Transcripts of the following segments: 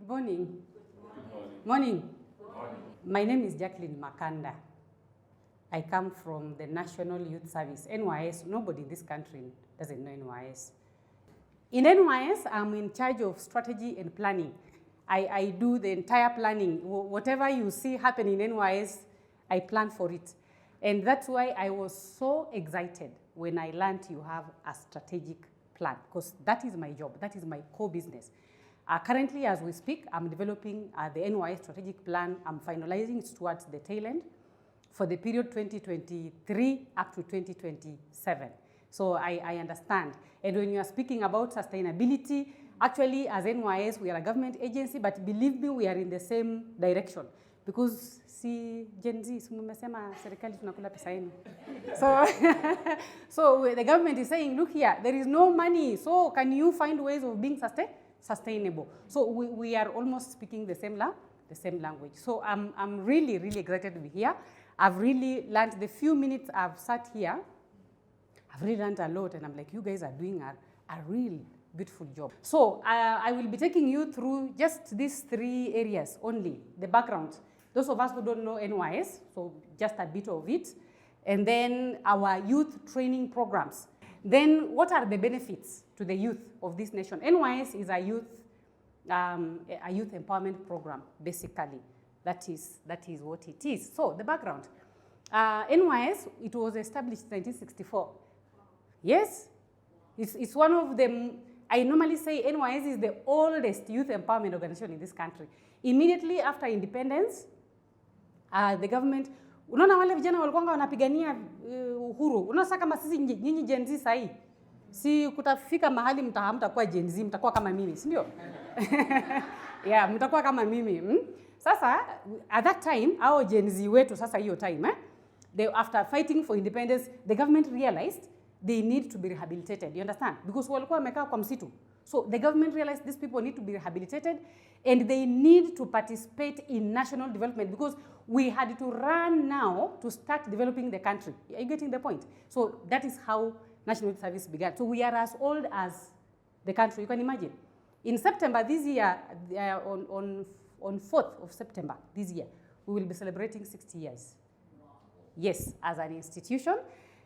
morning. Morning. My name is Jackline Makanda. I come from the National Youth Service, NYS. Nobody in this country doesn't know NYS. In NYS, I'm in charge of strategy and planning. I do the entire planning. Whatever you see happen in NYS, I plan for it. And that's why I was so excited when I learned you have a strategic plan, because that is my job, that is my core business. Currently, as we speak, I'm developing the NYS strategic plan. I'm finalizing it towards the tail end for the period 2023 up to 2027. So I understand. And when you are speaking about sustainability, actually as NYS, we are a government agency, but believe me, we are in the same direction. Because si Gen Z, sumesema serikali tunakula pesa yenu. So the government is saying, look here, there is no money, so can you find ways of being sustainable? So we are almost speaking the same language. So I'm really, really excited to be here. I've really learned, the few minutes I've sat here, I've really learned a lot, and I'm like, you guys are doing a really beautiful job. So I will be taking you through just these three areas only, the background. Those of us who don't know NYS, so just a bit of it. And then our youth training programs. Then what are the benefits to the youth of this nation? NYS is a youth empowerment program, basically. That is what it is. So the background. NYS, it was established in 1964. Yes? It's one of them. I normally say NYS is the oldest youth empowerment organization in this country. Immediately after independence, the government, unaona wale vijana walikuwa wanapigania uhuru. Unaona sasa kama sisi nyinyi Gen Z sahi. Si kutafika mahali mtakuwa Gen Z, mtakuwa kama mimi, si ndio? Yeah, mtakuwa kama mimi. Sasa at that time, our Gen Z wetu sasa hiyo time, after fighting for independence, the government realized they need to be rehabilitated. You understand? Because walikuwa wamekaa kwa msitu. So the government realized these people need to be rehabilitated and they need to participate in national development because we had to run now to start developing the country. Are you getting the point? So that is how National Youth Service began. So we are as old as the country. You can imagine. In September this year, on 4th of September this year, we will be celebrating 60 years. Yes, as an institution.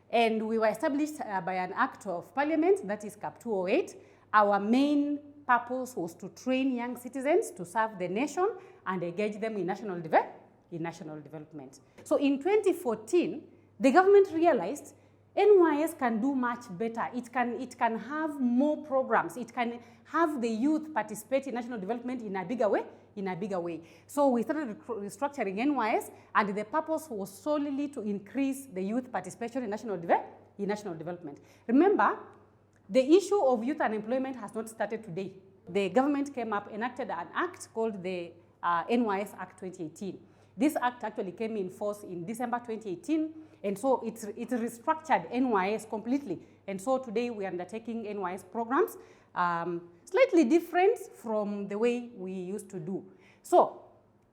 And we were established by an act of parliament, that is Cap 208. Our main purpose was to train young citizens to serve the nation and engage them in national development. So in 2014, the government realized NYS can do much better. It can have more programs. It can have the youth participate in national development in a bigger way. So we started restructuring NYS, and the purpose was solely to increase the youth participation in national development. Remember, the issue of youth unemployment has not started today. The government came up, enacted an act called the NYS Act 2018. This act actually came in force in December 2018, and so it restructured NYS completely. And so today we are undertaking NYS programs, slightly different from the way we used to do. So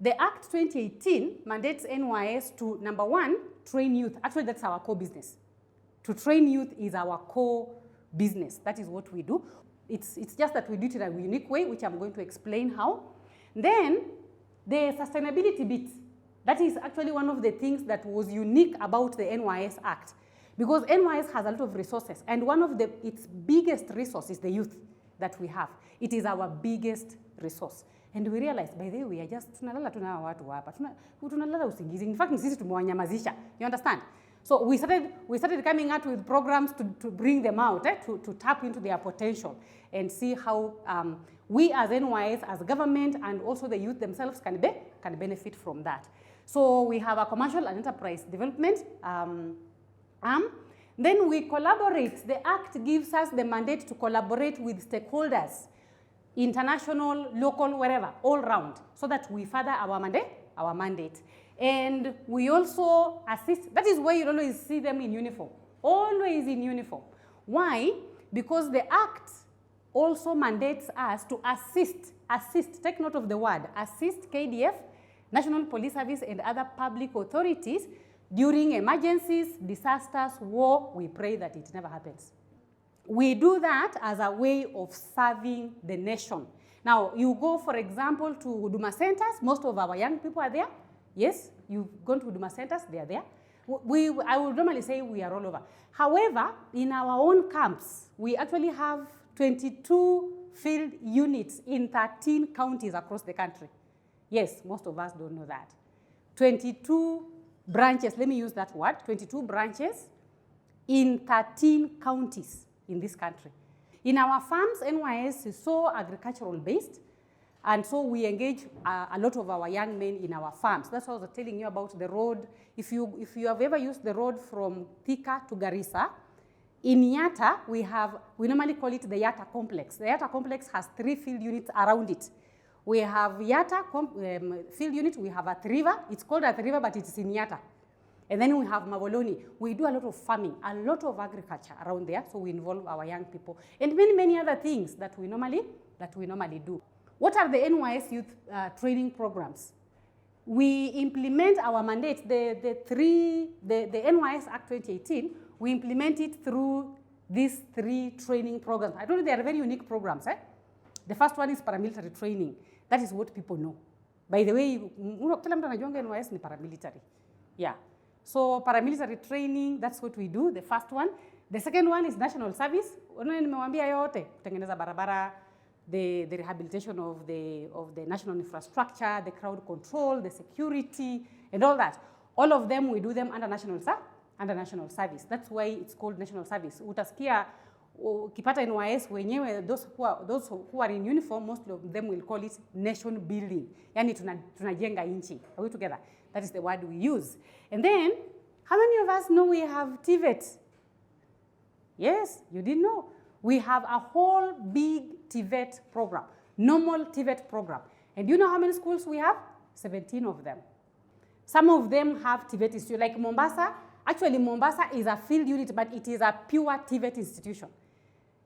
the Act 2018 mandates NYS to, number one, train youth. Actually, that's our core business. To train youth is our core business. That is what we do. It's just that we do it in a unique way, which I'm going to explain how. Then the sustainability bit. That is actually one of the things that was unique about the NYS Act, because NYS has a lot of resources, and one of its biggest resources is the youth that we have. It is our biggest resource. And we realized, by the way, we are just tunalala tuna watu hapa. Tunalala usingizi. In fact, sisi tumewanyamazisha. You understand? So we started coming out with programs to bring them out, to tap into their potential and see how we as NYS, as government, and also the youth themselves can benefit from that. So we have a commercial and enterprise development arm. Then we collaborate. The Act gives us the mandate to collaborate with stakeholders, international, local, wherever, all round, so that we further our mandate. And we also assist. That is why you always see them in uniform, always in uniform. Why? Because the Act also mandates us to assist, take note of the word, assist KDF, National Police Service, and other public authorities during emergencies, disasters, war. We pray that it never happens. We do that as a way of serving the nation. Now, you go, for example, to Huduma centers. Most of our young people are there. Yes, you've gone to Huduma centers, they are there. I would normally say we are all over. However, in our own camps, we actually have 22 field units in 13 counties across the country. Yes, most of us don't know that. 22 branches, let me use that word, 22 branches in 13 counties in this country. In our farms, NYS is so agricultural based, and so we engage a lot of our young men in our farms. That's what I was telling you about the road. If you have ever used the road from Thika to Garissa, in Yatta, we normally call it the Yatta complex. The Yatta complex has 3 field units around it. We have Yatta field unit, we have Athi River. It's called Athi River, but it's in Yatta. And then we have Mavoloni. We do a lot of farming, a lot of agriculture around there, so we involve our young people. And many, many other things that we normally do. What are the NYS youth training programs? We implement our mandate, the NYS Act 2018, we implement it through these 3 training programs. I told you they are very unique programs. The first one is paramilitary training. That is what people know. By the way, NYS ni paramilitary. Yeah. So paramilitary training, that's what we do, the first one. The second one is national service. Kutengeneza barabara, the rehabilitation of the national infrastructure, the crowd control, the security, and all that. All of them, we do them under national service. That's why it's called national service. Utasikia ukipata NYS wenyewe, those who are in uniform, most of them will call it nation building. Yani tunajenga inchi. Are we together? That is the word we use. And then, how many of us know we have TVET? Yes, you didn't know. We have a whole big TVET program, normal TVET program. And do you know how many schools we have? 17 of them. Some of them have TVET institute, like Mombasa. Actually, Mombasa is a field unit, but it is a pure TVET institution.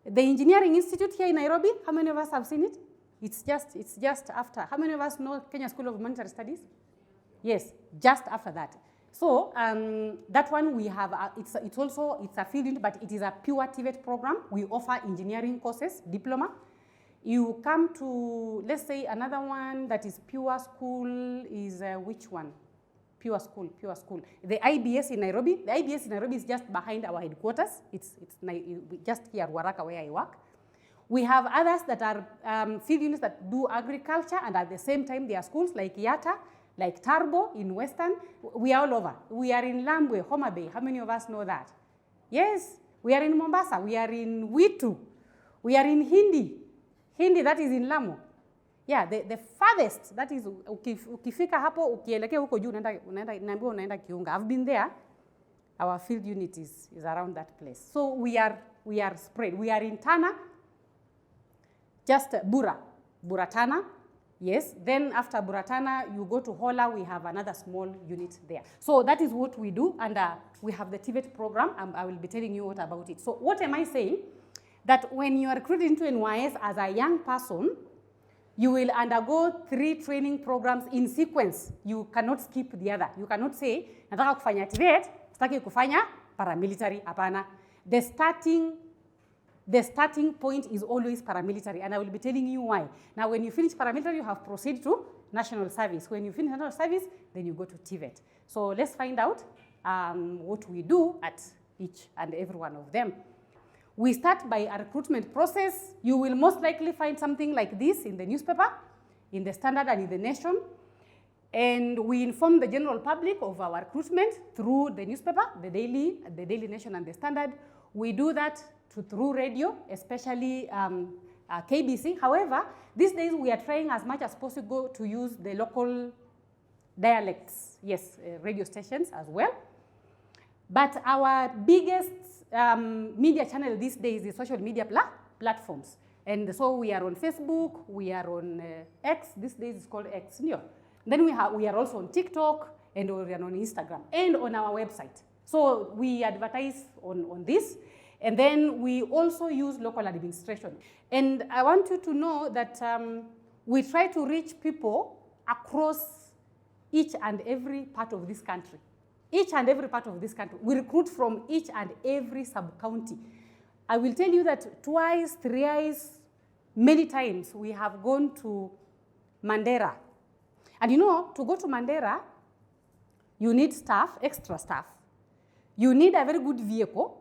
The Engineering Institute here in Nairobi, how many of us have seen it? It's just after. How many of us know Kenya School of Monetary Studies? Yes, just after that. So that one we have, it's a field unit, but it is a pure TVET program. We offer engineering courses, diploma. You come to, let's say, another one that is pure school is which one? Pure school. The IBS in Nairobi. The IBS in Nairobi is just behind our headquarters. It's just here at Waraka where I work. We have others that are field units that do agriculture, and at the same time they are schools like Yatta, like Tarbo in Western. We are all over. We are in Lambwe, Homa Bay. How many of us know that? Yes, we are in Mombasa. We are in Witu. We are in Hindi. Hindi, that is in Lamu. Yeah, the farthest, that is, ukifika hapo, ukielekea huko juu, unaenda Kiunga. I've been there. Our field unit is around that place. So we are spread. We are in Tana, just Buratana. Yes, then after Buratana, you go to Hola, we have another small unit there. So that is what we do, and we have the TVET program, and I will be telling you what about it. So what am I saying? That when you are recruited into NYS as a young person, you will undergo 3 training programs in sequence. You cannot skip the other. You cannot say, nataka kufanya TVET, sitaki kufanya paramilitary, hapana. The starting point is always paramilitary, and I will be telling you why. Now, when you finish paramilitary, you have proceeded to national service. When you finish national service, then you go to TVET. So let's find out what we do at each and every one of them. We start by a recruitment process. You will most likely find something like this in the newspaper, in the Standard and in the Nation. And we inform the general public of our recruitment through the newspaper, the Daily Nation and the Standard. We do that through radio, especially KBC. However, these days we are trying as much as possible to use the local dialects, yes, radio stations as well. But our biggest media channel these days is social media platforms. And so we are on Facebook, we are on X, these days it's called X. Then we are also on TikTok, and we are on Instagram, and on our website. So we advertise on this. And then we also use local administration. And I want you to know that we try to reach people across each and every part of this country. Each and every part of this country. We recruit from each and every sub-county. I will tell you that twice, thrice, many times we have gone to Mandera. And you know, to go to Mandera, you need staff, extra staff. You need a very good vehicle,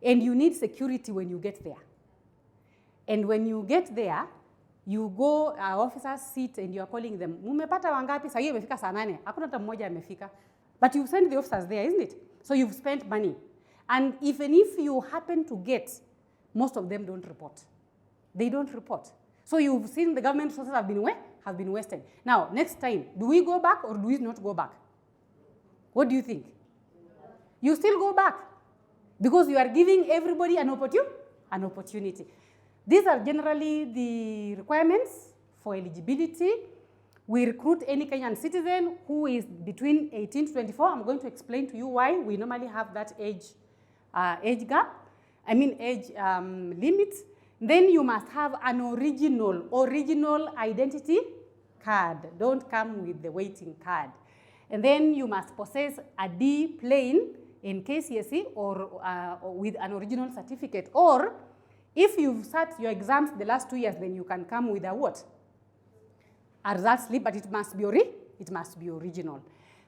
and you need security when you get there. And when you get there, you go, officers sit and you are calling them. Mumepata wangapi? Sasa hiyo imefika saa 8. Hakuna hata mmoja amefika. But you send the officers there, isn't it? So you've spent money. And even if you happen to get, most of them don't report. They don't report. So you've seen the government resources have been wasted. Now, next time, do we go back or do we not go back? What do you think? You still go back because you are giving everybody an opportunity. These are generally the requirements for eligibility. We recruit any Kenyan citizen who is between 18 to 24. I'm going to explain to you why we normally have that age limit. Then you must have an original identity card. Don't come with the waiting card. And then you must possess a D plane in KCSE or with an original certificate. Or if you've sat your exams the last 2 years, then you can come with a what? A result slip, but it must be original.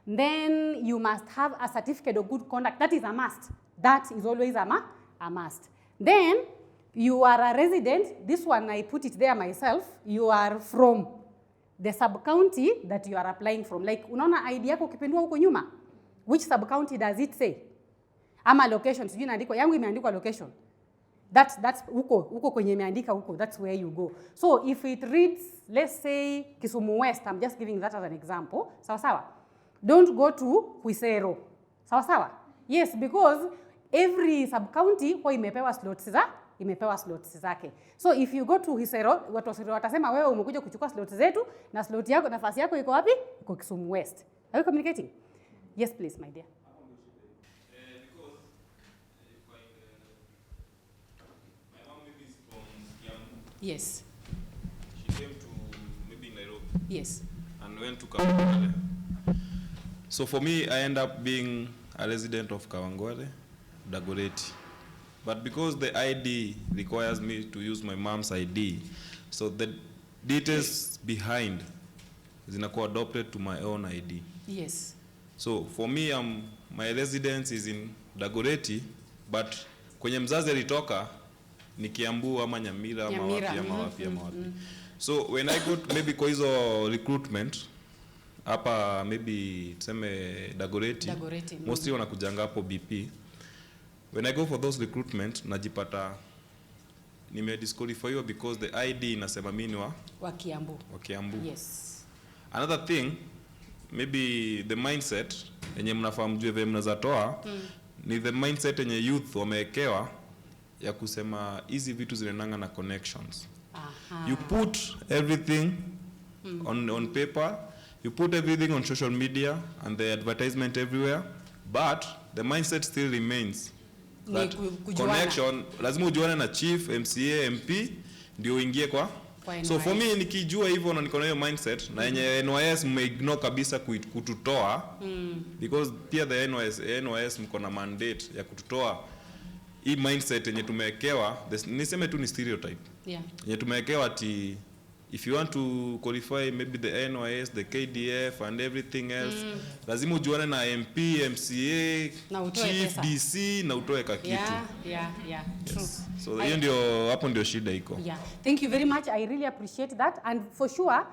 Then you must have a certificate of good conduct. That is a must. That is always a must. Then you are a resident. This one I put it there myself. You are from the sub-county that you are applying from. Like, unaona ID yako ukipindua huko nyuma? Which sub-county does it say? Ama location. Sijui inaandikwa, yangu imeandikwa location. That's huko kwenye imeandika huko. That's where you go. So if it reads, let's say Kisumu West, I'm just giving that as an example. Sawa sawa. Don't go to Huisero. Sawa sawa. Yes, because every sub-county huwa imepewa slots zake. So if you go to Huisero, watu watasema wewe umekuja kuchukua slots zetu na slot yako, nafasi yako iko wapi? Iko Kisumu West. Are you communicating? Yes, please, my dear. Yes. She came to maybe Nairobi. Yes. And went to Kawangware. So for me, I end up being a resident of Kawangware, Dagoretti. But because the ID requires me to use my mom's ID, so the details behind zinakuwa adopted to my own ID. Yes. So for me, my residence is in Dagoretti, but kwenye mzazi alitoka ni Kiambu ama Nyamira ama wapi. So when I go to maybe kwa hizo recruitment hapa maybe tuseme Dagoretti, mostly wanakujanga hapo BP. When I go for those recruitment najipata nimedisqualify because the ID inasema mimi wa Kiambu. Yes. Another thing, maybe the mindset yenye mnafahamu juu vile mnazatoa ni the mindset yenye youth wamewekewa ya kusema hizi vitu zinaendanga na connections. You put everything on paper, you put everything on social media and the advertisement everywhere, but the mindset still remains that connection lazima ujuane na chief, MCA, MP ndio uingie kwa so for me nikijua hivyo na niko na hiyo mindset na yenye NYS mmeignore kabisa kututoa because pia the NYS mko na mandate ya kututoa hii mindset yenye tumewekewa, niseme tu ni stereotype. Yeah. Yenye tumewekewa ati if you want to qualify maybe the NYS, the KDF and everything else, lazima ujuane na MP, MCA, chief, pesa. DC na utoe kakitu. Yeah. True. Yes. So hiyo ndio hapo ndio shida iko. Yeah. Thank you very much. I really appreciate that, and for sure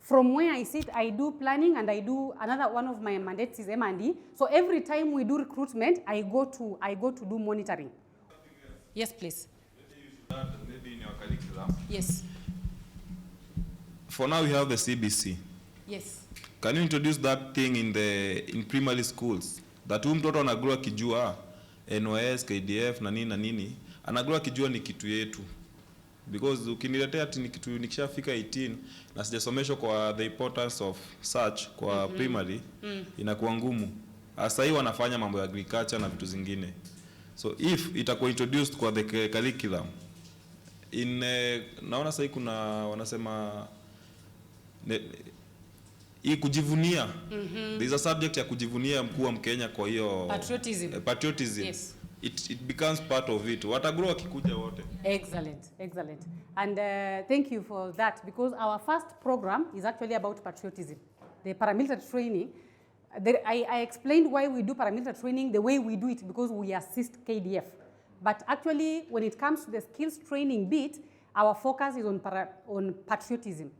from where I sit, I do planning and I do another one of my mandates is M&E. So every time we do recruitment, I go to do monitoring. Yes, please. Maybe in your curriculum. Yes. For now we have the CBC. Yes. Can you introduce that thing in primary schools? That mtoto anagrow kijua NYS, KDF na nini, anagrow kijua ni kitu yetu. Because ukiniletea ati ni kitu nikishafika 18 na sijasomeshwa kwa the importance of such kwa primary, inakuwa ngumu. Sasa hii wanafanya mambo ya agriculture na vitu zingine. So if itakuwa introduced kwa the curriculum naona sasa kuna wanasema hii kujivunia. There is a subject ya kujivunia mkuu wa Mkenya, kwa hiyo patriotism. Patriotism. Yes. it becomes part of it. Watagrow wakikuja wote. Excellent, excellent. And thank you for that, because our first program is actually about patriotism, the paramilitary training. I explained why we do paramilitary training the way we do it, because we assist KDF. But actually, when it comes to the skills training bit, our focus is on patriotism.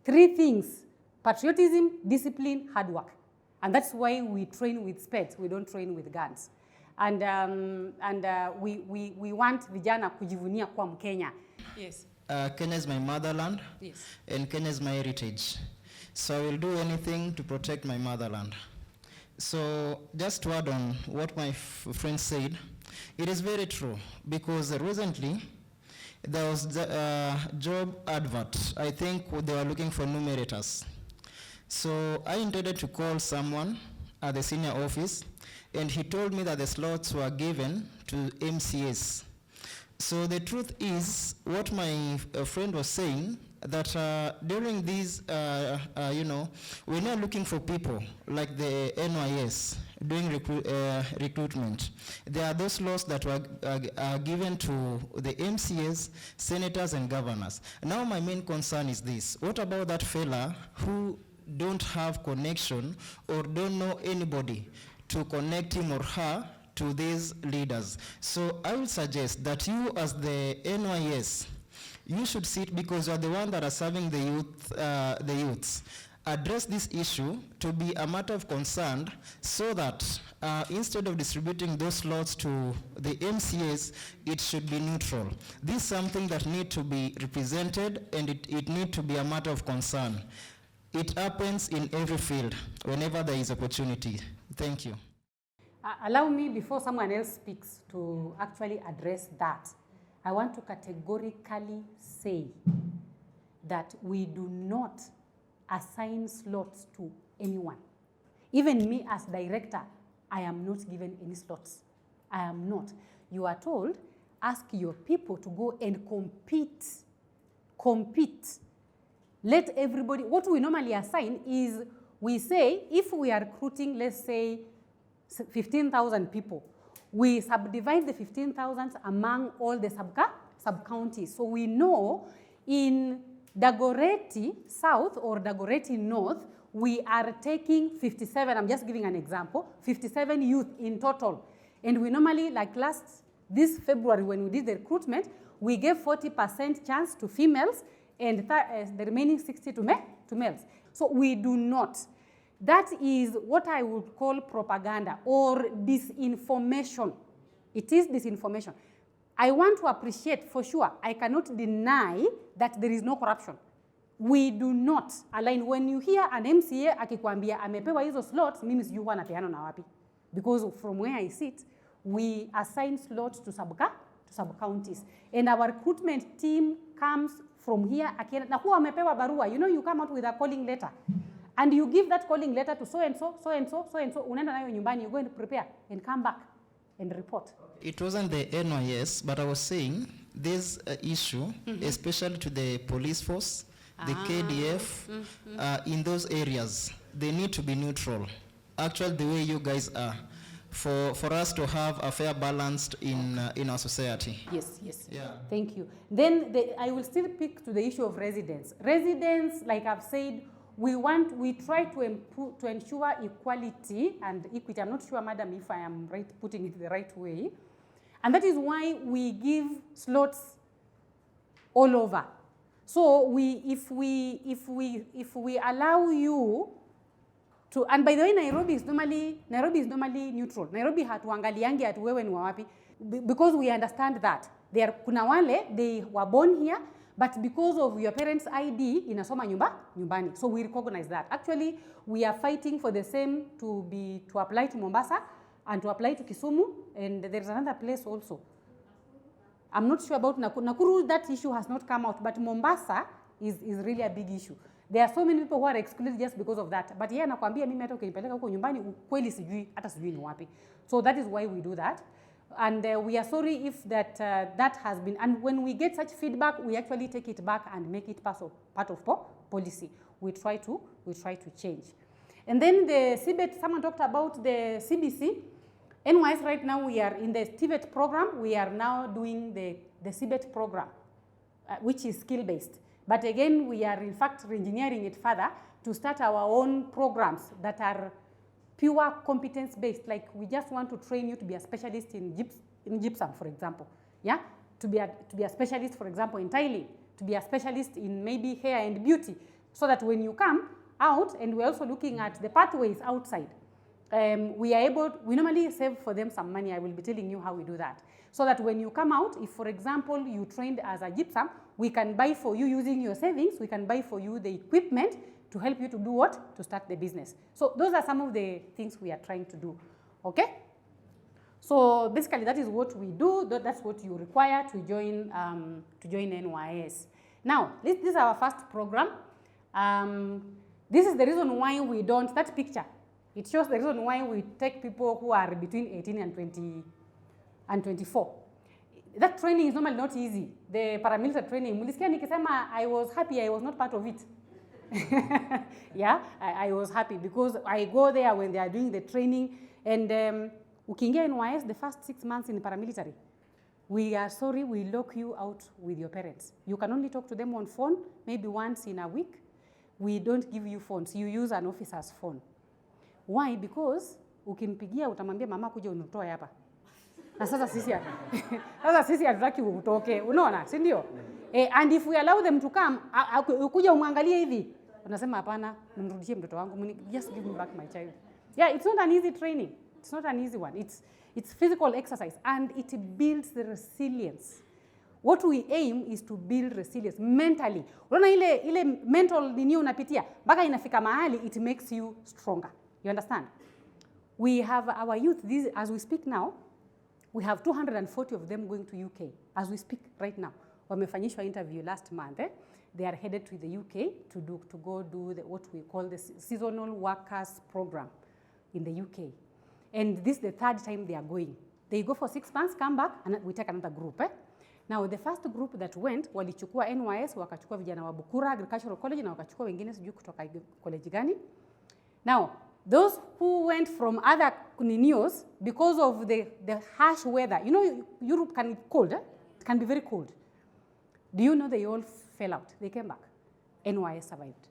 3 things: patriotism, discipline, hard work. And that's why we train with speds. We don't train with guns. And we want vijana kujivunia kwa Mkenya. Yes. Kenya is my motherland. Yes. And Kenya is my heritage. So I will do anything to protect my motherland. So just to add on what my friend said, it is very true, because recently there was a job advert. I think they were looking for numerators. So I intended to call someone at the senior office, and he told me that the slots were given to MCAs. So the truth is, what my friend was saying, that during these, we're not looking for people like the NYS doing recruitment. There are those laws that were given to the MCAs, senators, and governors. Now my main concern is this: what about that fella who don't have connection or don't know anybody to connect him or her to these leaders? So I would suggest that you, as the NYS, you should sit, because you are the one that are serving the youths. Address this issue to be a matter of concern, so that instead of distributing those slots to the MCAs, it should be neutral. This is something that needs to be represented, and it needs to be a matter of concern. It happens in every field, whenever there is opportunity. Thank you. Allow me, before someone else speaks, to actually address that. I want to categorically say that we do not assign slots to anyone. Even me as director, I am not given any slots. I am not. You are told, ask your people to go and compete. Compete. Let everybody, what we normally assign is, we say, if we are recruiting, let's say, 15,000 people, we subdivide the 15,000 among all the sub-counties. So we know in Dagoretti South or Dagoretti North, we are taking 57, I'm just giving an example, 57 youth in total. And we normally, like this February when we did the recruitment, we gave 40% chance to females and the remaining 60 to males. So we do not. That is what I would call propaganda or disinformation. It is disinformation. I want to appreciate, for sure, I cannot deny that there is no corruption. We do not align. When you hear an MCA akikwambia amepewa hizo slots, mimi sijui huwa anapeana na wapi. Because from where I sit, we assign slots to sub-counties. And our recruitment team comes from here, na huwa amepewa barua. You know, you come out with a calling letter. And you give that calling letter to so-and-so, so-and-so, so-and-so, unaenda nayo nyumbani, you go and prepare and come back and report. It wasn't the NYS, but I was saying this issue, especially to the police force, the KDF, in those areas, they need to be neutral. Actually, the way you guys are, for us to have a fair balance in our society. Yes, yes. Yeah. Thank you. Then I will still pick to the issue of residents. Residents, like I've said, we try to ensure equality and equity. I'm not sure, madam, if I am putting it the right way. And that is why we give slots all over. So if we allow you to, and by the way, Nairobi is normally neutral. Nairobi hatuangaliangi atu wewe ni wapi, because we understand that kuna wale, they were born here, but because of your parents' ID, inasoma nyumbani. So we recognize that. Actually, we are fighting for the same to apply to Mombasa and to apply to Kisumu, and there's another place also. I'm not sure about Nakuru, that issue has not come out, but Mombasa is really a big issue. There are so many people who are excluded just because of that. But yeye anakuambia mimi hata ukinipeleka huko nyumbani kweli sijui hata sijui ni wapi. So that is why we do that. And we are sorry if that has been, and when we get such feedback, we actually take it back and make it part of policy. We try to change. And then the CBET, someone talked about the CBC. NYS right now, we are in the TVET program. We are now doing the CBET program, which is skill-based. But again, we are in fact re-engineering it further to start our own programs that are pure competence-based. Like we just want to train you to be a specialist in gypsum, for example. Yeah, to be a specialist, for example, in tiling, to be a specialist in maybe hair and beauty, so that when you come out, and we're also looking at the pathways outside, we normally save for them some money. I will be telling you how we do that. So that when you come out, if for example you trained as a gypsum, we can buy for you using your savings, we can buy for you the equipment to help you to do what? To start the business. So those are some of the things we are trying to do, okay? So basically that is what we do, that's what you require to join NYS. Now, this is our first program. This is the reason why we don't, that picture, it shows the reason why we take people who are between 18 and 24. That training is normally not easy. The paramilitary training, mulisikia nikisema I was happy I was not part of it. Yeah, I was happy because I go there when they are doing the training, and ukiingia NYS the first 6 months in paramilitary, we are sorry, we lock you out with your parents. You can only talk to them on phone, maybe once in a week. We don't give you phones, you use an officer's phone. Why? Because ukimpigia utamwambia mama kuja unutoe hapa. Na sasa sisi hatutaki utoke, unaona, si ndio? And if we allow them to come, ukuja umwangalie hivi, unasema hapana, nimrudishie mtoto wangu, just give me back my child. Yeah, it's not an easy training. It's not an easy one. It's physical exercise, and it builds the resilience. What we aim is to build resilience mentally. Unaona ile mental nini unapitia, mpaka inafika mahali it makes you stronger. You understand? We have our youth, as we speak now, we have 240 of them going to UK as we speak right now. Wamefanyishwa interview last month. They are headed to the UK to go do what we call the seasonal workers program in the UK. And this is the 3rd time they are going. They go for 6 months, come back, and we take another group. Now the first group that went, walichukua NYS, wakachukua vijana wa Bukura Agricultural College, na wakachukua wengine sijui kutoka college gani. Now, those who went from other ninios, because of the harsh weather, you know, Europe can be cold, it can be very cold. Do you know they all fell out? They came back. NYS survived.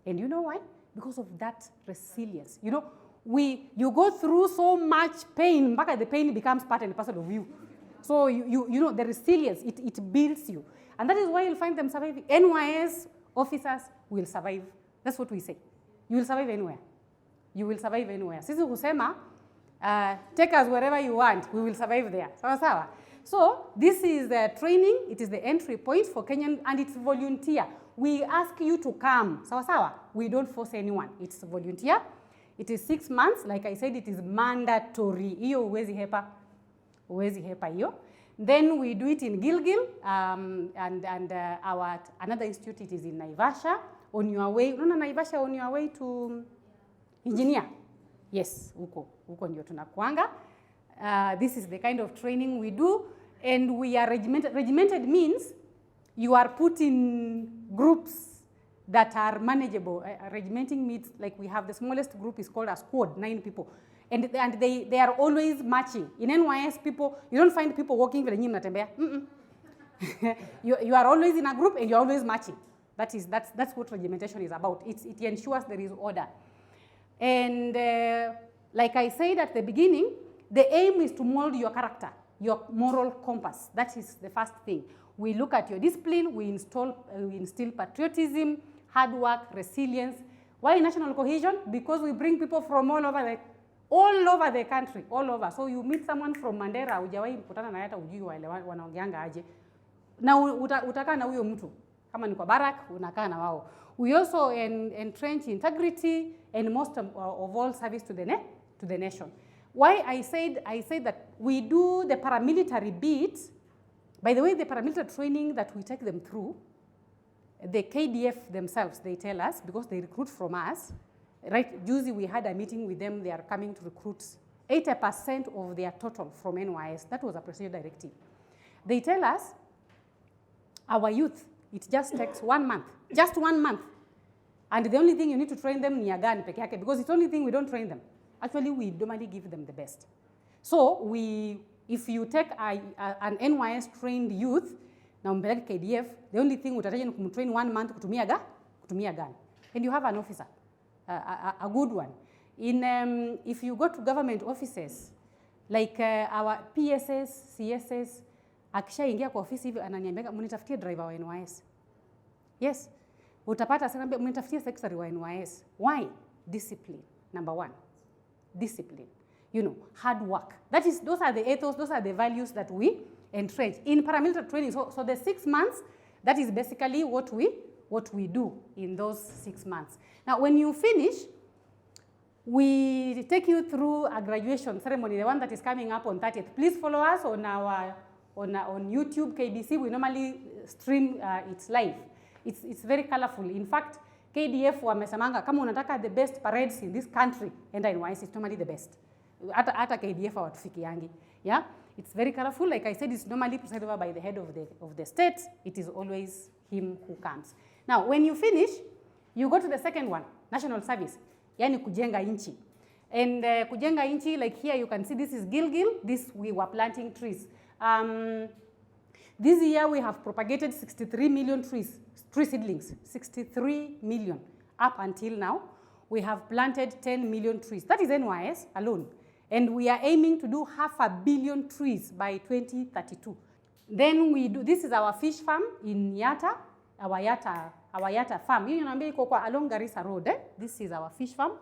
And you know why? Because of that resilience. You know, you go through so much pain, mpaka the pain becomes part and parcel of you. So you know, the resilience, it builds you. And that is why you'll find them surviving. NYS officers will survive. That's what we say. You will survive anywhere. You will survive anywhere. Sisi husema, take us wherever you want, we will survive there. Sawa sawa. So this is the training, it is the entry point for Kenyan, and it's volunteer. We ask you to come. Sawa sawa. We don't force anyone. It's volunteer. It is 6 months. Like I said, it is mandatory. Iyo huwezi hepa iyo. Then we do it in Gilgil, and our another institute, it is in Naivasha. On your way, Naivasha, on your way to engineer. Yes, huko ndio tunakuanga. This is the kind of training we do, and we are regimented. Regimented means you are put in groups that are manageable. Regimenting means like we have the smallest group is called a squad, 9 people. And they are always marching. In NYS, people, you don't find people walking vile nyinyi mnatembea. You are always in a group and you're always marching. That's what regimentation is about. It ensures there is order. And like I said at the beginning, the aim is to mold your character, your moral compass. That is the first thing. We look at your discipline, we instill patriotism, hard work, resilience. Why national cohesion? Because we bring people from all over the country, all over. So you meet someone from Mandera, hujawahi kukutana na hata ujui wanaongeanga aje. Na utakaa na huyo mtu. Kama ni kwa barak, unakaa na wao. We also entrench integrity and most of all service to the nation. Why I said that we do the paramilitary bit. By the way, the paramilitary training that we take them through, the KDF themselves, they tell us, because they recruit from us, right? Usually we had a meeting with them, they are coming to recruit 80% of their total from NYS. That was a procedure directive. They tell us, our youth, it just takes 1 month, just 1 month. And the only thing you need to train them ni gun peke yake, because it's the only thing we don't train them. Actually, we normally give them the best. So if you take an NYS trained youth, na umpeleke KDF, the only thing utataja ni kumtrain 1 month kutumia gun. And you have an officer, a good one. If you go to government offices, like our PSS, CSS, akishaingia kwa ofisi hivi ananiambia mnitafutie driver wa NYS. Yes. Utapata sana mnitafutie secretary wa NYS. Why? Discipline, number 1. Discipline. You know, hard work. Those are the ethos, those are the values that we entrench in paramilitary training. So the 6 months, that is basically what we do in those 6 months. Now, when you finish, we take you through a graduation ceremony, the one that is coming up on 30th. Please follow us on our on YouTube, KBC. We normally stream it live. It's very colorful. In fact, KDF wamesemanga kama unataka the best parades in this country, and NYS is normally the best. Ata KDF hawatufikiangi. Yeah, it's very colorful. Like I said, it's normally presided over by the head of the state. It is always him who comes. Now, when you finish, you go to the second one, national service. Yani kujenga inchi. And kujenga inchi, like here you can see this is Gilgil. This we were planting trees. This year we have propagated 63 million tree seedlings. 63 million. Up until now, we have planted 10 million trees. That is NYS alone. And we are aiming to do 500 million trees by 2032. Then we do, this is our fish farm in Yatta, our Yatta farm. You know, along Garissa Road. This is our fish farm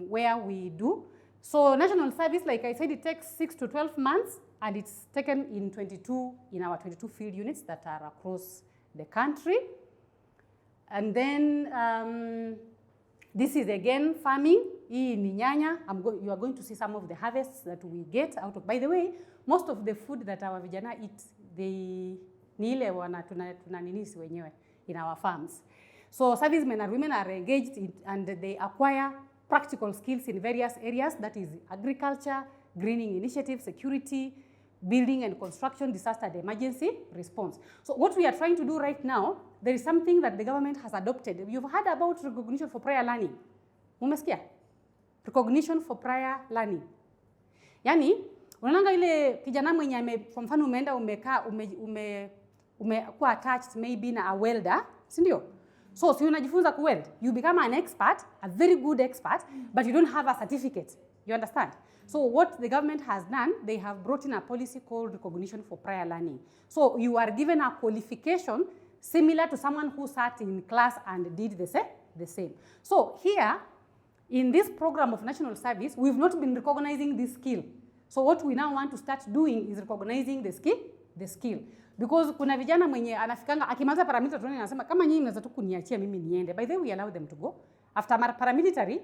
where we do. So national service, like I said, it takes 6 to 12 months, and it's taken in our 22 field units that are across the country. And then this is again farming. In Nyanya, you are going to see some of the harvests that we get out of. By the way, most of the food that our vijana eat, they nile wana tunaninisi wenyewe in our farms. So servicemen and women are engaged and they acquire practical skills in various areas, that is agriculture, greening initiative, security, building and construction, disaster and emergency response. So what we are trying to do right now, there is something that the government has adopted. You've heard about recognition for prior learning. Umesikia? Recognition for prior learning. Yani, unaanga ile kijana mwenye kwa mfano umeenda umekuwa attached maybe na a welder, si ndio? So unajifunza kuweld, you become an expert, a very good expert, but you don't have a certificate. You understand? So what the government has done, they have brought in a policy called recognition for prior learning. So you are given a qualification similar to someone who sat in class and did the same. So here, in this program of national service, we've not been recognizing this skill. So what we now want to start doing is recognizing the skill. Because kuna vijana mwenye anafikanga akimaliza paramilitary training anasema kama nyinyi mnaweza tu kuniachia mimi niende. By the way, we allow them to go. After paramilitary,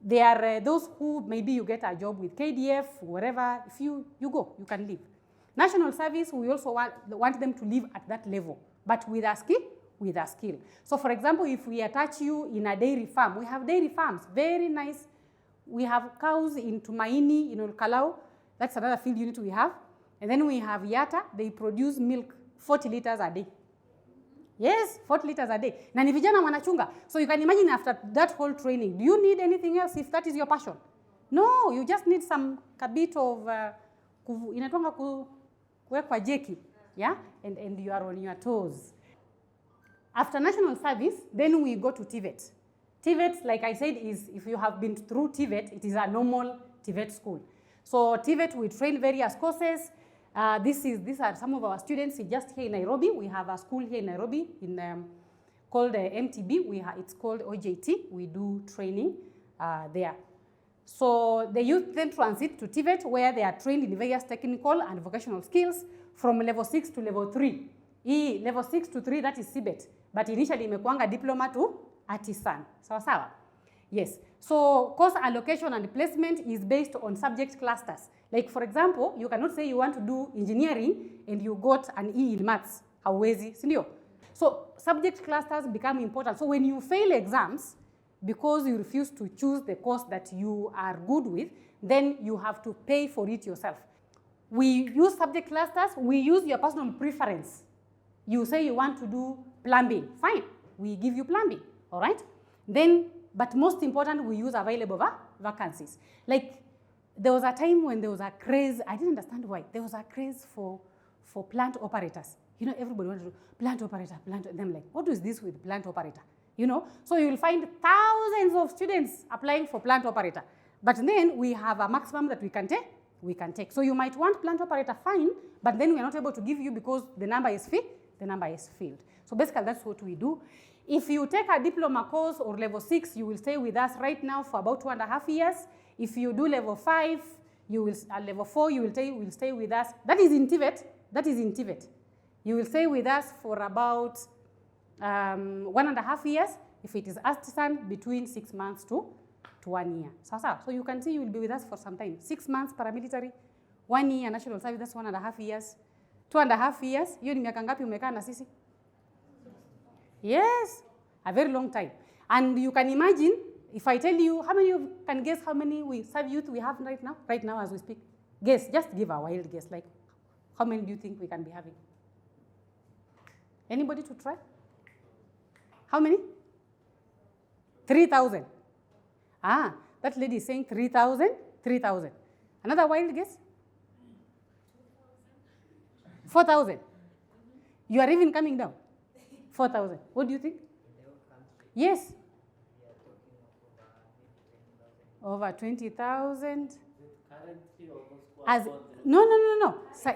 they are those who maybe you get a job with KDF, wherever. If you go, you can leave. National service, we also want them to live at that level, but with a skill. So for example, if we attach you in a dairy farm, we have dairy farms, very nice. We have cows in Tumaini, in Olkalau. That's another field unit we have. And then we have Yatta, they produce milk 40 liters a day. Yes, 40 liters a day. Na ni vijana wanachunga. So you can imagine after that whole training, do you need anything else if that is your passion? No, you just need some bit of inatonga kuwekwa jeki, yeah? And you are on your toes. After national service, then we go to TVET. TVET, like I said, is if you have been through TVET, it is a normal TVET school. So TVET, we train various courses. These are some of our students just here in Nairobi. We have a school here in Nairobi called MTB. It's called OJT. We do training there. So the youth then transit to TVET, where they are trained in various technical and vocational skills from level 6 to level 3. Level 6 to 3, that is CBET. But initially, imekuanga diploma to artisan. Sawa? Yes. So course allocation and placement is based on subject clusters. Like for example, you cannot say you want to do engineering and you got an E in maths. Hauwezi, si ndio? So subject clusters become important. So when you fail exams, because you refuse to choose the course that you are good with, then you have to pay for it yourself. We use subject clusters. We use your personal preference. You say you want to do plumbing. Fine. We give you plumbing. All right? Then, but most important, we use available vacancies. Like there was a time when there was a craze, I didn't understand why, there was a craze for plant operators. You know, everybody wanted to do plant operator, and I'm like, what is this with plant operator? You know, so you will find thousands of students applying for plant operator. But then we have a maximum that we can take. So you might want plant operator, fine, but then we are not able to give you because the number is filled. So basically that's what we do. If you take a diploma course or level 6, you will stay with us right now for about 2.5 years. If you do level 5, you will level 4, you will stay with us. That is in TVET. You will stay with us for about 1.5 years. If it is artisan, between 6 months to 1 year. So you can see you will be with us for some time. 6 months paramilitary, 1 year national service, that's 1.5 years. 2.5 years, hiyo ni miaka ngapi umekaa na sisi? Yes, a very long time. And you can imagine, if I tell you, how many of you can guess how many youth we have right now? Right now as we speak. Guess, just give a wild guess. Like, how many do you think we can be having? Anybody to try? How many? 3,000. Ah, that lady is saying 3,000. Another wild guess? 4,000. You are even coming down. 4,000. What do you think? Yes. Over 20,000. As no.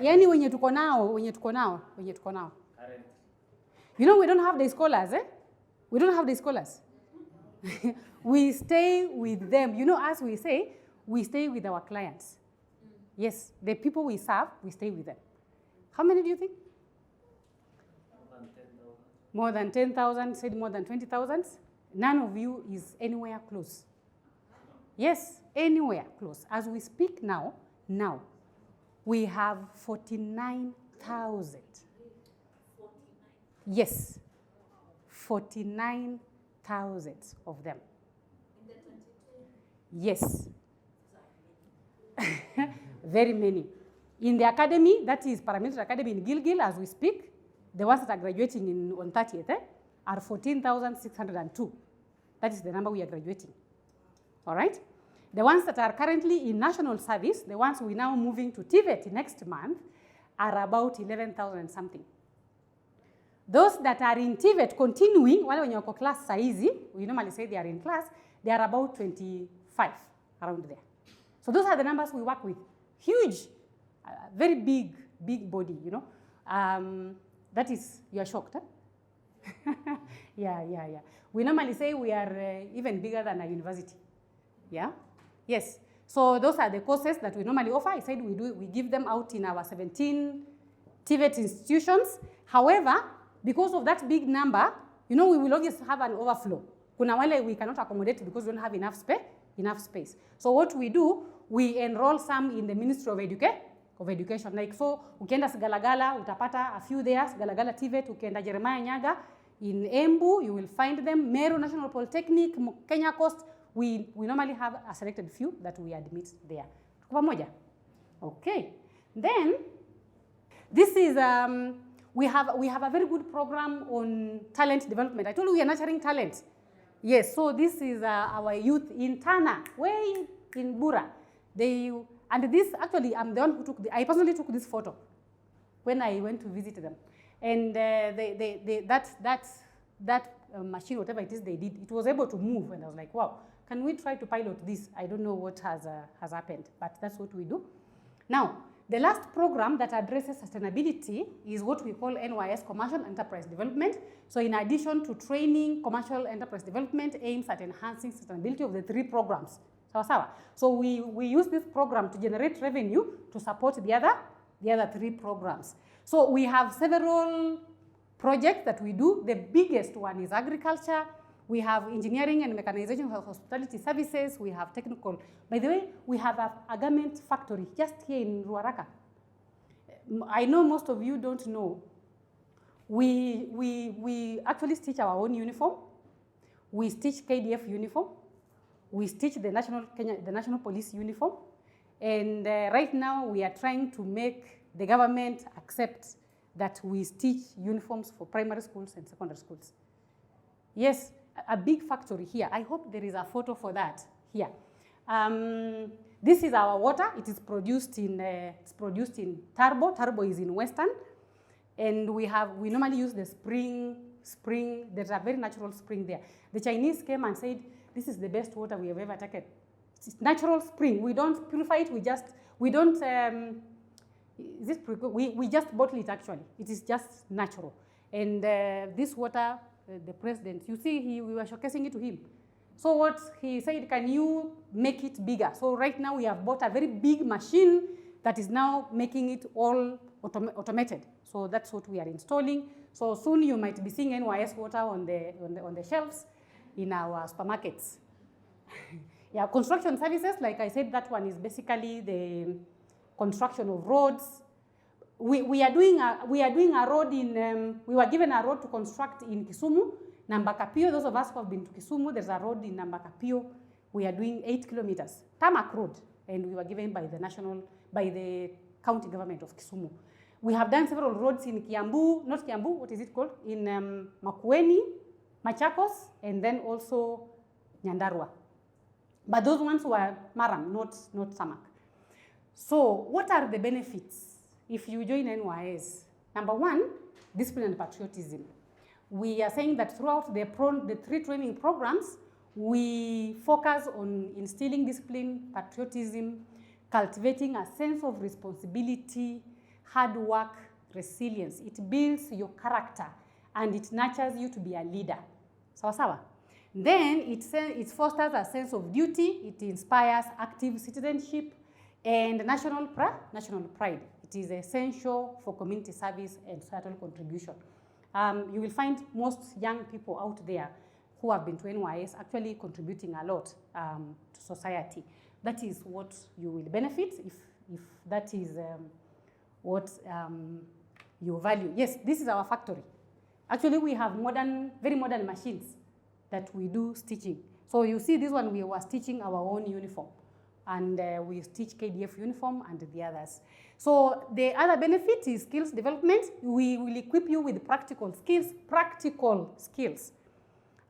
Yani wenye tuko nao. You know, we don't have the scholars, eh? We don't have the scholars. We stay with them. You know, as we say, we stay with our clients. Yes, the people we serve, we stay with them. How many do you think? More than 10,000, said more than 20,000. None of you is anywhere close. Yes, anywhere close. As we speak now, we have 49,000. Yes, 49,000 of them. Yes. Very many. In the academy, that is Paramilitary Academy in Gilgil, as we speak, the ones that are graduating on 30th are 14,602. That is the number we are graduating. All right? The ones that are currently in national service, the ones we now moving to TVET next month, are about 11,000 something. Those that are in TVET continuing, while when you're class saizi, we normally say they are in class, they are about 25, around there. So those are the numbers we work with. Huge, very big body, you know. That is, you are shocked, huh? Yeah. We normally say we are even bigger than a university. Yeah? Yes. So those are the courses that we normally offer. I said we give them out in our 17 TVET institutions. However, because of that big number, you know, we will always have an overflow. Kuna wale we cannot accommodate because we don't have enough space. So what we do, we enroll some in the Ministry of Education. Like so, ukienda Galagala, utapata a few there, Galagala TVET, ukienda Jeremiah Nyaga, in Embu, you will find them, Meru National Polytechnic, Kenya Coast, we normally have a selected few that we admit there. Pamoja. Okay. Then, this is, we have a very good program on talent development. I told you we are nurturing talent. Yes, so this is our youth in Tana, way in Bura. And this, actually, I'm the one who I personally took this photo when I went to visit them. And that machine, whatever it is they did, it was able to move. And I was like, wow, can we try to pilot this? I don't know what has happened, but that's what we do. Now, the last program that addresses sustainability is what we call NYS Commercial Enterprise Development. So in addition to training, commercial enterprise development aims at enhancing sustainability of the 3 programs. So we use this program to generate revenue to support the other 3 programs. So we have several projects that we do. The biggest one is agriculture. We have engineering and mechanization of hospitality services. We have technical. By the way, we have a garment factory just here in Ruaraka. I know most of you don't know. We actually stitch our own uniform. We stitch KDF uniform. We stitch the national police uniform. And right now we are trying to make the government accept that we stitch uniforms for primary schools and secondary schools. Yes, a big factory here. I hope there is a photo for that here. This is our water. It is produced in Turbo. Turbo is in Western, and we normally use the spring. There's a very natural spring there. The Chinese came and said, "This is the best water we have ever taken. It's natural spring. We don't purify it. We just bottle it. Actually, it is just natural." And this water, the president, you see, we were showcasing it to him. So what he said, can you make it bigger? So right now we have bought a very big machine that is now making it all automated. So that's what we are installing. So soon you might be seeing NYS water on the shelves in our supermarkets. Yeah, construction services, like I said, that one is basically the construction of roads. We were given a road to construct in Kisumu, Nambakapio. Those of us who have been to Kisumu, there's a road in Nambakapio. We are doing 8 kilometers, tarmac road, and we were given by the county government of Kisumu. We have done several roads in Kiambu, not Kiambu, what is it called? In Makueni, Machakos, and then also Nyandarua. But those ones were Maram, not Samak. So what are the benefits if you join NYS? Number one, discipline and patriotism. We are saying that throughout the 3 training programs, we focus on instilling discipline, patriotism, cultivating a sense of responsibility, hard work, resilience. It builds your character and it nurtures you to be a leader. Sawa. Then it fosters a sense of duty, it inspires active citizenship and national pride. It is essential for community service and societal contribution. You will find most young people out there who have been to NYS actually contributing a lot to society. That is what you will benefit if that is what you value. Yes, this is our factory. Actually, we have very modern machines that we do stitching. So you see this one, we were stitching our own uniform. And we stitch KDF uniform and the others. So the other benefit is skills development. We will equip you with practical skills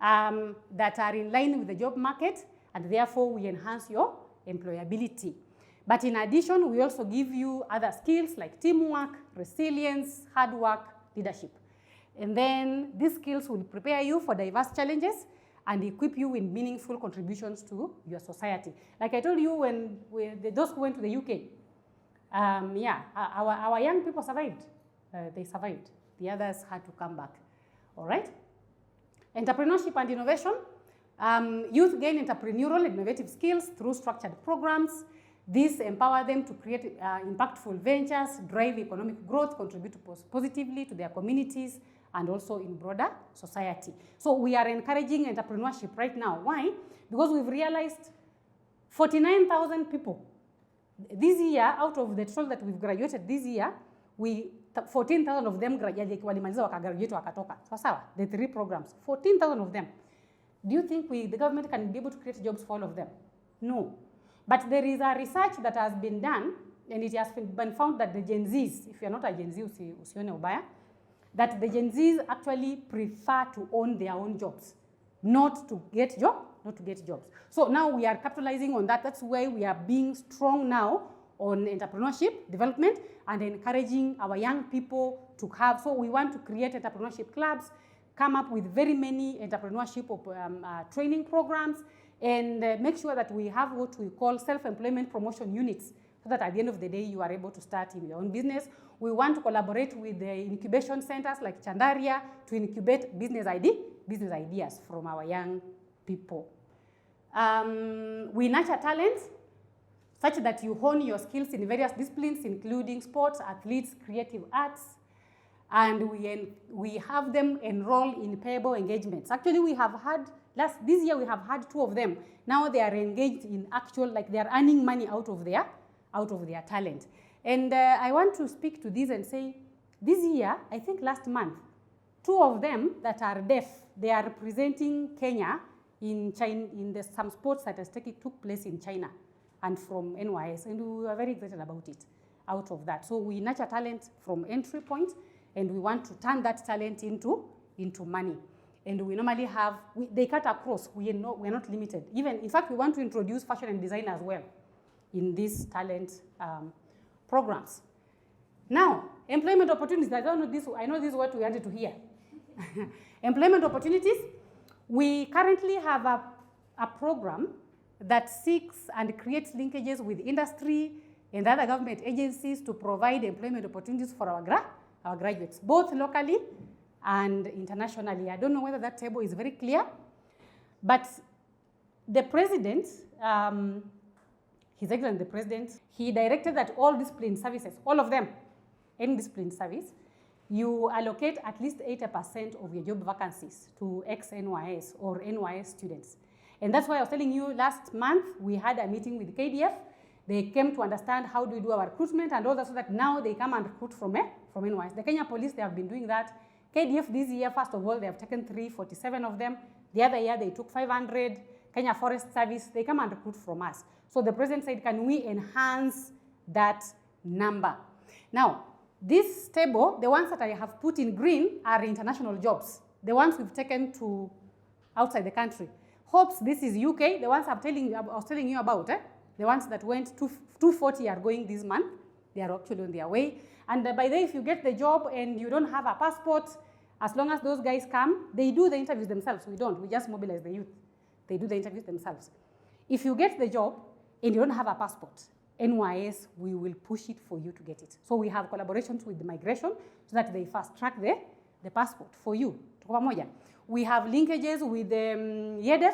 that are in line with the job market, and therefore we enhance your employability. But in addition, we also give you other skills like teamwork, resilience, hard work, leadership. And then these skills will prepare you for diverse challenges and equip you with meaningful contributions to your society. Like I told you, those who went to the UK, our young people survived. They survived. The others had to come back. All right? Entrepreneurship and innovation. Youth gain entrepreneurial and innovative skills through structured programs. These empower them to create impactful ventures, drive economic growth, contribute positively to their communities, and also in broader society. So we are encouraging entrepreneurship right now. Why? Because we've realized 49,000 people. This year, out of the 12 that we've graduated this year, 14,000 of them graduated, the 3 programs, 14,000 of them. Do you think the government can be able to create jobs for all of them? No. But there is a research that has been done, and it has been found that the Gen Zs, if you're not a Gen Z, usione ubaya, that the Gen Zs actually prefer to own their own jobs, not to get jobs. So now we are capitalizing on that. That's why we are being strong now on entrepreneurship development and encouraging our young people to have. So we want to create entrepreneurship clubs, come up with very many entrepreneurship training programs, and make sure that we have what we call self-employment promotion units, so that at the end of the day, you are able to start in your own business. We want to collaborate with the incubation centers like Chandaria to incubate business ideas from our young people. We nurture talents such that you hone your skills in various disciplines, including sports, athletes, creative arts, and we have them enroll in payable engagements. Actually, we have had, this year we have had 2 of them. Now they are engaged in actual, like they are earning money out of their talent. And I want to speak to this and say, this year, I think last month, 2 of them that are deaf, they are representing Kenya in China, in some sports that took place in China and from NYS, and we were very excited about it, out of that. So we nurture talent from entry point, and we want to turn that talent into money. and we normally have, they cut across, we're not limited. Even, in fact, we want to introduce fashion and design as well in these talent programs. Now, employment opportunities, I know this is what we wanted to hear. Employment opportunities, we currently have a program that seeks and creates linkages with industry and other government agencies to provide employment opportunities for our graduates, both locally and internationally. I don't know whether that table is very clear, but the president, His Excellency the President, he directed that all discipline services, all of them, any discipline service, you allocate at least 80% of your job vacancies to ex-NYS or NYS students. And that's why I was telling you last month, we had a meeting with KDF. They came to understand how do we do our recruitment and all that, so that now they come and recruit from NYS. The Kenya Police, they have been doing that. KDF this year, first of all, they have taken 347 of them. The other year, they took 500. Kenya Forest Service, they come and recruit from us. So the president said, can we enhance that number? Now, this table, the ones that I have put in green are international jobs. The ones we've taken to outside the country. Hopes, this is UK. The ones I was telling you about, the ones that went 240 are going this month. They are actually on their way. And by then, if you get the job and you don't have a passport, as long as those guys come, they do the interviews themselves. We don't. We just mobilize the youth. They do the interviews themselves. If you get the job and you don't have a passport, NYS, we will push it for you to get it. So we have collaborations with the migration so that they fast track the passport for you. We have linkages with YEDEF.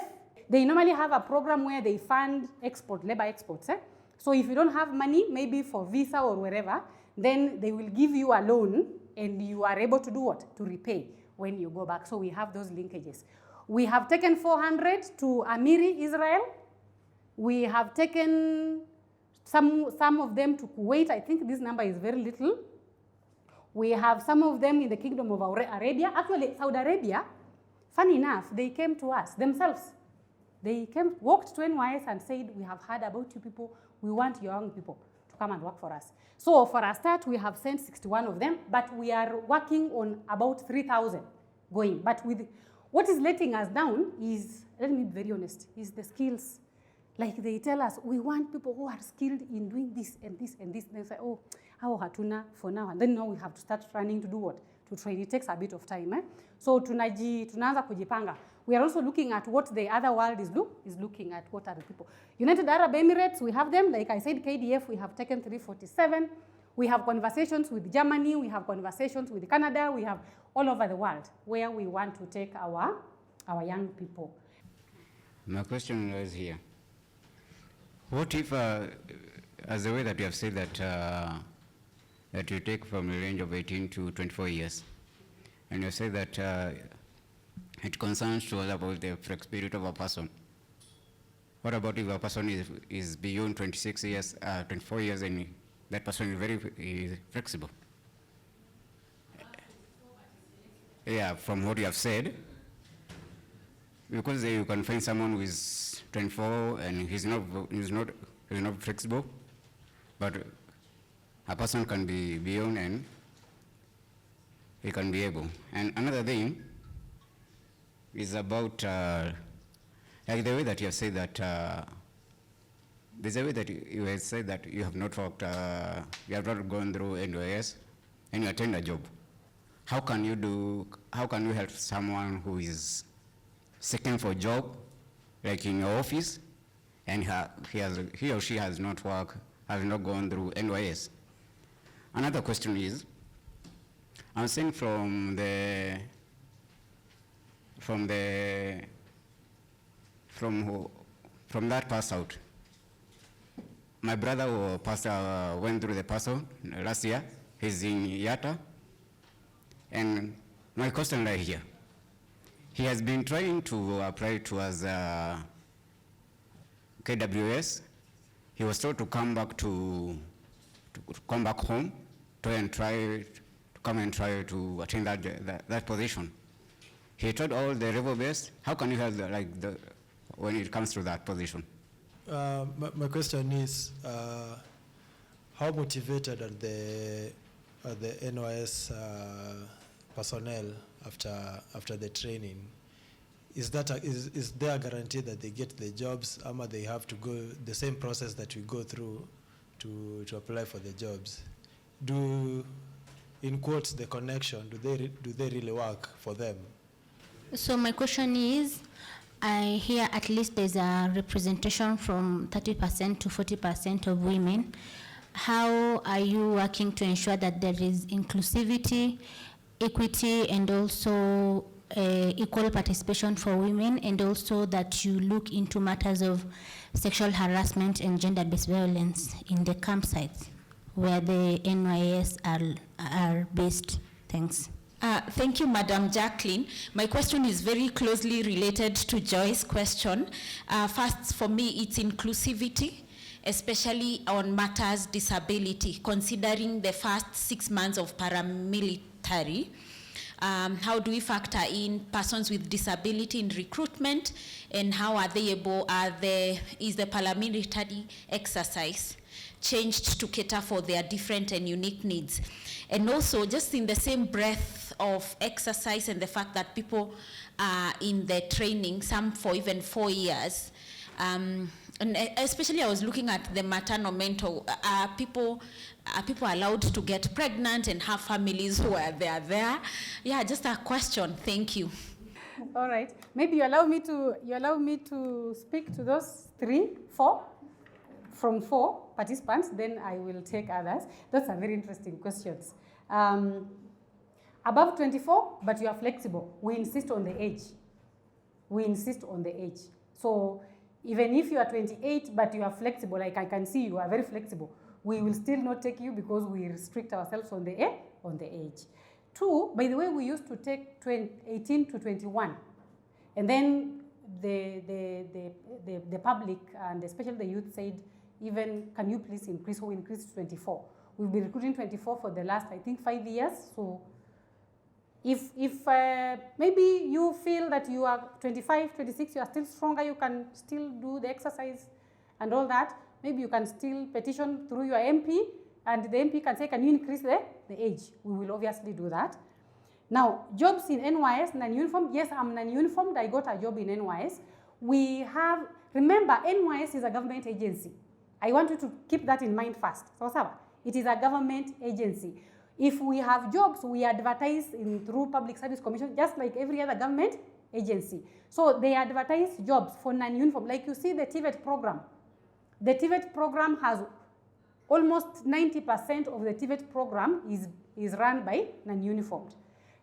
They normally have a program where they fund labor exports. So if you don't have money, maybe for visa or wherever, then they will give you a loan and you are able to do what? To repay when you go back. So we have those linkages. We have taken 400 to Amiri, Israel. We have taken some of them to Kuwait. I think this number is very little. We have some of them in the Kingdom of Arabia. Actually, Saudi Arabia, funny enough, they came to us themselves. They walked to NYS and said, we have heard about you people. We want your young people to come and work for us. So for a start, we have sent 61 of them, but we are working on about 3,000 going. But with what is letting us down is, let me be very honest, is the skills. Like they tell us, we want people who are skilled in doing this and this and this. And they say, oh, hatuna for now. And then now we have to start running to do what? To train. It takes a bit of time. So tunaanza kujipanga. We are also looking at what the other world is looking at. What are the people? United Arab Emirates, we have them. Like I said, KDF, we have taken 347. We have conversations with Germany. We have conversations with Canada. We have all over the world where we want to take our young people. My question is here. What if, as the way that you have said that you take from a range of 18 to 24 years, and you say that it concerns to all about the flexibility of a person. What about if a person is beyond 26 years, 24 years, and that person is very flexible? Yeah, from what you have said, because you can find someone who is 24 and he's not flexible, but a person can be beyond and he can be able. And another thing is about like the way that you have said that there's a way that you have said that you have not worked, you have not gone through NYS and you attend a job. How can you help someone who is seeking for a job, like in your office, and he or she has not worked, has not gone through NYS? Another question is, I'm saying from that pass out. My brother went through the pass out last year. He's in Yata. And my question right here. He has been trying to apply towards KWS. He was told to come back to come back home to come and try to attain that position. He tried all the level best. How can you help when it comes to that position? My question is, how motivated are the NYS personnel after the training is there a guarantee that they get the jobs, or they have to go the same process that we go through to apply for the jobs? In quotes, the connection, do they really work for them? So my question is, I hear at least there's a representation from 30% to 40% of women. How are you working to ensure that there is inclusivity, equity, and also equal participation for women, and also that you look into matters of sexual harassment and gender-based violence in the campsites where the NYS are based? Thanks. Thank you, Madam Jackline. My question is very closely related to Joy's question. First, for me, it's inclusivity, especially on matters disability, considering the first 6 months of paramilitary. How do we factor in persons with disability in recruitment, and how are they able, is the paramilitary exercise changed to cater for their different and unique needs? And also, just in the same breath of exercise and the fact that people are in the training, some for even 4 years, and especially I was looking at the maternal mental, are people allowed to get pregnant and have families who are there? Yeah, just a question. Thank you. All right. Maybe you allow me to speak to those 4 participants, then I will take others. Those are very interesting questions. Above 24, but you are flexible. We insist on the age. So even if you are 28, but you are flexible, like I can see you are very flexible, we will still not take you because we restrict ourselves on the age. 2, by the way, we used to take 18 to 21. And then the public and especially the youth said, even, can you please increase? So we increased to 24. We've been recruiting 24 for the last, I think, 5 years. So if maybe you feel that you are 25, 26, you are still stronger, you can still do the exercise and all that, maybe you can still petition through your MP, and the MP can say, can you increase the age? We will obviously do that. Now, jobs in NYS, non-uniformed. Yes, I'm non-uniformed. I got a job in NYS. We have, remember, NYS is a government agency. I want you to keep that in mind first. So, it is a government agency. If we have jobs, we advertise through Public Service Commission, just like every other government agency. So they advertise jobs for non-uniform. Like you see the TVET program. The TVET program has almost 90% of the TVET program is run by non-uniformed.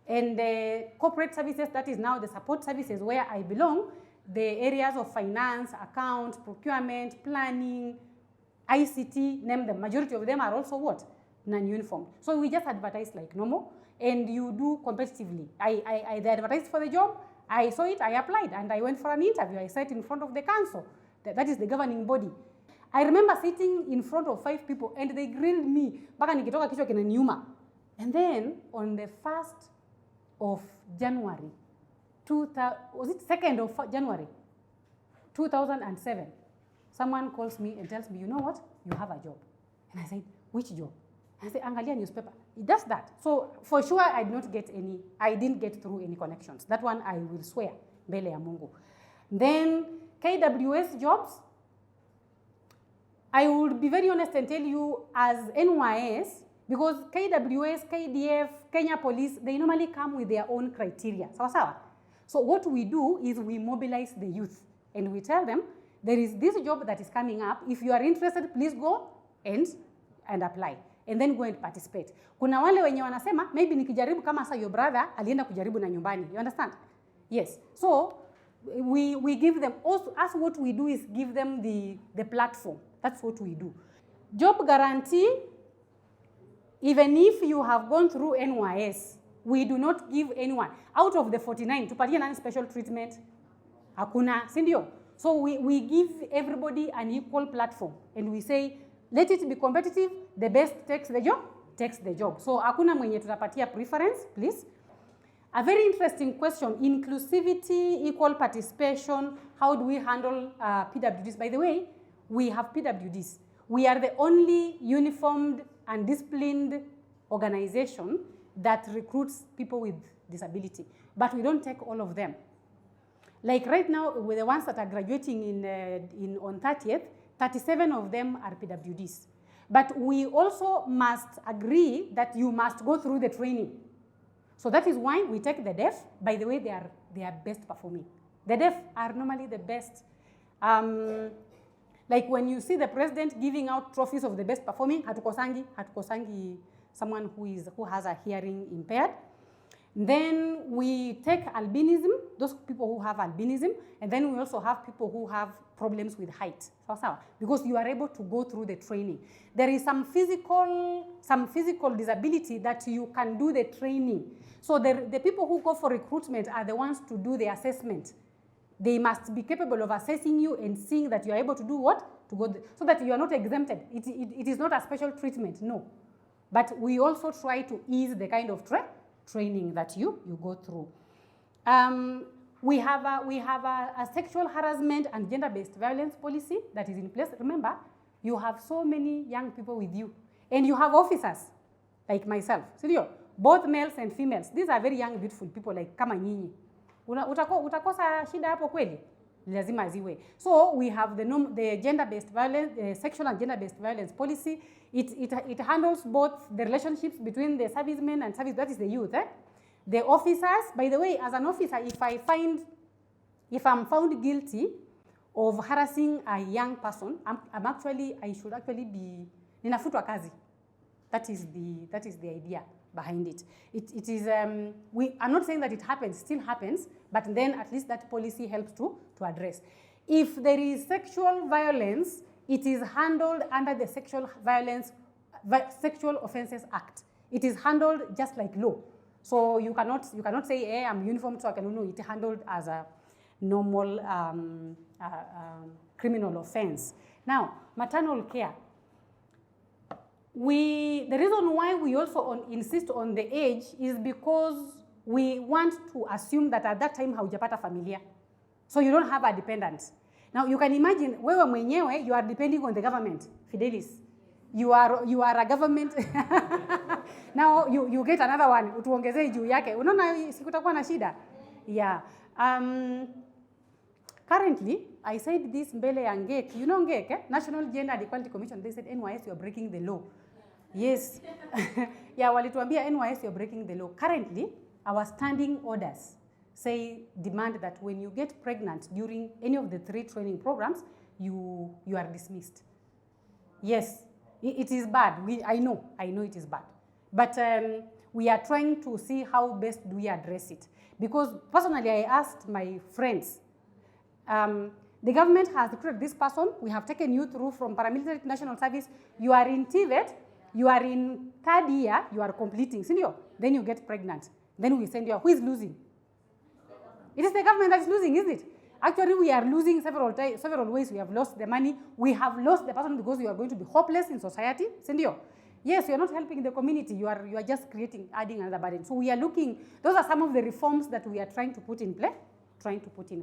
And the corporate services, that is now the support services where I belong, the areas of finance, accounts, procurement, planning, ICT, name them. Majority of them are also what? Non-uniformed. So we just advertise like normal, and you do competitively. They advertised for the job, I saw it, I applied, and I went for an interview. I sat in front of the council. That is the governing body. I remember sitting in front of 5 people, and they grilled me. And then on the 1st of January, was it 2nd of January, 2007, someone calls me and tells me, you know what, you have a job. And I said, which job? And I said, Angalia newspaper. It does that. So for sure, I didn't get through any connections. That one I will swear, mbele ya Mungu. Then KWS jobs, I would be very honest and tell you, as NYS, because KWS, KDF, Kenya Police, they normally come with their own criteria. So what we do is we mobilize the youth, and we tell them, there is this job that is coming up. If you are interested, please go and apply. And then go and participate. Kuna wale wenye wanasema, maybe nikijaribu kama sa your brother, alienda kujaribu na nyumbani. You understand? Yes. So, we give them, also, as what we do is give them the platform. That's what we do. Job guarantee, even if you have gone through NYS, we do not give anyone. Out of the 49, tupatie nani special treatment? Hakuna, sindio? So we give everybody an equal platform, and we say, let it be competitive, the best takes the job. So hakuna mwenye tutapatia preference, please. A very interesting question, inclusivity, equal participation, how do we handle PWDs? By the way, we have PWDs. We are the only uniformed and disciplined organization that recruits people with disability, but we don't take all of them. Like right now, with the ones that are graduating on 30th, 37 of them are PWDs. But we also must agree that you must go through the training. So that is why we take the deaf. By the way, they are best performing. The deaf are normally the best. Like when you see the president giving out trophies of the best performing, hatukosangi someone who has a hearing impaired. Then we take albinism, those people who have albinism, and then we also have people who have problems with height, because you are able to go through the training. There is some physical disability that you can do the training. So the people who go for recruitment are the ones to do the assessment. They must be capable of assessing you and seeing that you are able to do what? So that you are not exempted. It is not a special treatment, no. But we also try to ease the kind of training that you go through. We have a sexual harassment and gender-based violence policy that is in place. Remember, you have so many young people with you, and you have officers like myself. Seriously, both males and females. These are very young, beautiful people like kama nyinyi. Utakosa shida hapo kweli? Lazima ziwe. So we have the gender-based violence, sexual and gender-based violence policy. It handles both the relationships between the servicemen and that is the youth. The officers, by the way, as an officer, if I'm found guilty of harassing a young person, I should actually be ninafutwa kazi. That is the idea behind it. It is, I'm not saying that it happens, still happens, but then at least that policy helps to address. If there is sexual violence, it is handled under the Sexual Offences Act. It is handled just like law. So you cannot say, hey, I'm uniformed, so I can know. It is handled as a normal criminal offense. Now, maternal care. The reason why we also insist on the age is because we want to assume that at that time haujapata familia. So you don't have a dependent. Now you can imagine, wewe mwenyewe, you are depending on the government, Fidelis. You are a government. Now you get another one, utuongezee juu yake. Unaona sikutakuwa na shida? Yeah. Currently, I said this mbele ya NGEK. You know NGEK, eh? National Gender and Equality Commission, they said, NYS, you are breaking the law. Yes. Yeah, walituambia NYS, you are breaking the law. Currently, our standing orders demand that when you get pregnant during any of the 3 training programs, you are dismissed. Yes, it is bad. I know it is bad. But we are trying to see how best do we address it. Because personally, I asked my friends, the government has recruited this person. We have taken you through from paramilitary to national service. You are in TVET. You are in 3rd year. You are completing. Senior. Then you get pregnant. Then we send you. Who is losing? It is the government that is losing, isn't it? Actually, we are losing several ways. We have lost the money. We have lost the person because you are going to be hopeless in society. Sendio. Yes, you are not helping the community. You are just adding another burden. So we are looking. Those are some of the reforms that we are trying to put in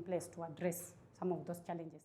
place to address some of those challenges.